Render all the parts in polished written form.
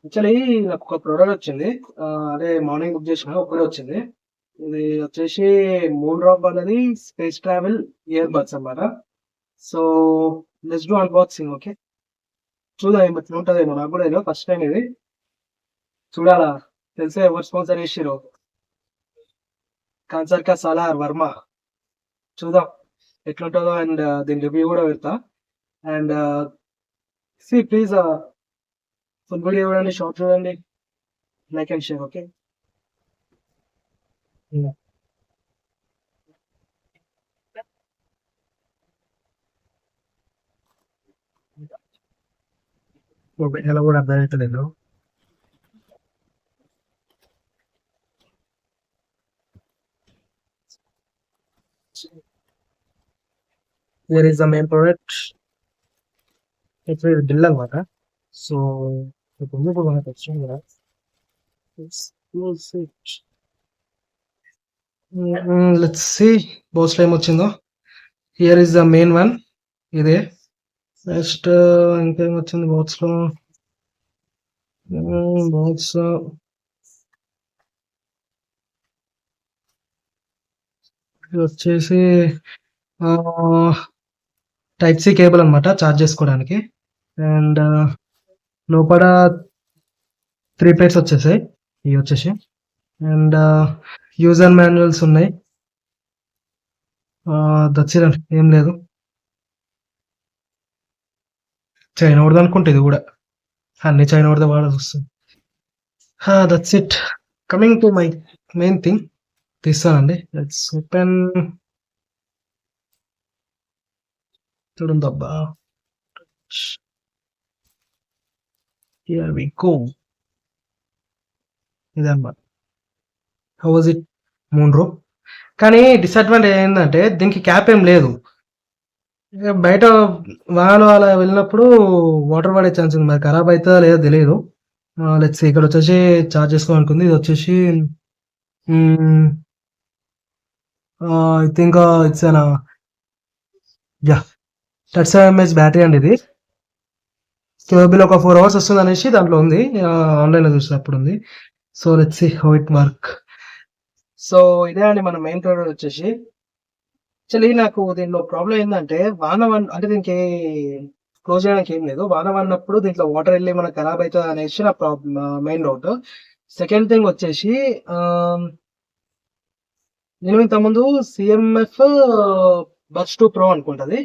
Actually నాకు ఒక product వచ్చింది. అదే మార్నింగ్ బుక్ చేసిన ఇప్పుడే వచ్చింది. ఇది వచ్చేసి మూన్ డ్రాప్ అనేది స్పేస్ ట్రావెల్ ఇయర్ బడ్స్ అన్నమాట. So let's do unboxing. Okay, చూద్దాం ఎట్లా ఉంటుందేమో. నాకు కూడా ఏదో ఫస్ట్ టైం ఇది చూడాలా. తెలిసే ఎవరు స్పాన్సర్ చేసిరో, కాన్సర్ కా సలార్ వర్మ. చూద్దాం ఎట్లుంటుందో. అండ్ దీని రివ్యూ కూడా పెడతా. And see please full video చూడండి, షార్ట్ చూడండి, లైక్ అండ్ షేర్. ఓకే, ఎలా కూడా అర్థమవుతలేదు. Here is the main product. It's very dull అనమాట. సో ఇప్పుడు మనకు వచ్చింది కదా. లెట్స్ సీ బాక్స్లో ఏమొచ్చిందో. Here is the main one. ఇదే నెక్స్ట్ ఇంకేం వచ్చింది బాక్స్లో. బాక్స్ ఇది వచ్చేసి టైప్ సి కేబుల్ అనమాట, ఛార్జ్ చేసుకోవడానికి. అండ్ లోపల 3 ప్లేట్స్ వచ్చేసాయి ఇవి వచ్చేసి. అండ్ యూజర్ మాన్యువల్స్ ఉన్నాయి. దట్స్ ఇట్, ఏం లేదు. చైనా వాడదు అనుకుంటే ఇది కూడా, అన్ని చైనా వాడితే వాడాల్సి వస్తుంది. That's it. Coming to my main thing, తీస్తానండి. Let's open. చూడండి అబ్బా, హియర్ వి గో. ఇదన్నమాట. How was it moon row. కానీ డిసడ్వాంటేజ్ ఏంటంటే దీనికి క్యాప్ ఏం లేదు. బయట వాహనం అలా వెళ్ళినప్పుడు వాటర్ పడే ఛాన్స్ ఉంది. మరి ఖరాబ్ అవుతుందా లేదో తెలియదు. లెట్స్ ఇక్కడ వచ్చేసి చార్జ్ చేసుకోవాలనుకుంది. ఇది వచ్చేసి I think it's an yeah 37 mAh battery అండి. ఇది కేబుల్ ఒక 4 hours వస్తుంది అనేసి దాంట్లో ఉంది, ఆన్లైన్లో చూసినప్పుడు ఉంది. So let's see how it work. So ఇదే అండి మన మెయిన్ ప్రోడక్ట్ వచ్చేసి. యాక్చువల్లీ నాకు దీనిలో ప్రాబ్లం ఏంటంటే అంటే దీనికి క్లోజ్ చేయడానికి ఏం లేదు. వాన పడినప్పుడు దీంట్లో వాటర్ వెళ్ళి మనకు ఖరాబ్ అవుతుంది అనేసి నా మెయిన్ డౌట్. సెకండ్ థింగ్ వచ్చేసి నేను ఇంతకుముందు సిఎంఎఫ్ బడ్స్ 2 Pro అనుకుంటుంది,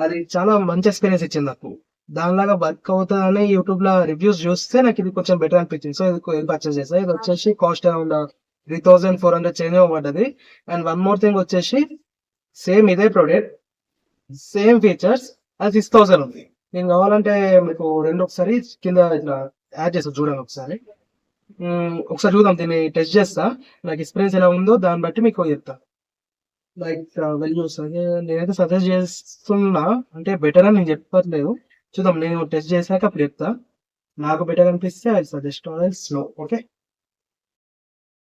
అది చాలా మంచి ఎక్స్పీరియన్స్ ఇచ్చింది నాకు. దానిలాగా వర్క్ అవుతుందని యూట్యూబ్ లో రివ్యూస్ చూస్తే నాకు ఇది కొంచెం బెటర్ అనిపించింది. సో ఇది పర్చేస్ చేస్తాను. ఇది వచ్చేసి కాస్ట్ అరౌండ్ 3400 చేంజ్ పడ్డది. అండ్ వన్ మోర్ థింగ్ వచ్చేసి సేమ్ ఇదే ప్రోడక్ట్, సేమ్ ఫీచర్స్, అది 6000 ఉంది. నేను కావాలంటే మీకు రెండు ఒకసారి కింద ఇట్లా యాడ్ చేస్తా, చూడండి ఒకసారి. ఒకసారి చూద్దాం, దీన్ని టెస్ట్ చేస్తా. నాకు ఎక్స్పీరియన్స్ ఎలా ఉందో దాన్ని బట్టి మీకు చెప్తా. లైక్ వెల్యూస్ నేనైతే సజెస్ట్ చేస్తున్నా, అంటే బెటర్ అని నేను చెప్పట్లేదు. చూద్దాం, నేను టెస్ట్ చేశాక అప్పుడు చెప్తా. నాకు బెటర్ అనిపిస్తే I suggest or else no. Okay.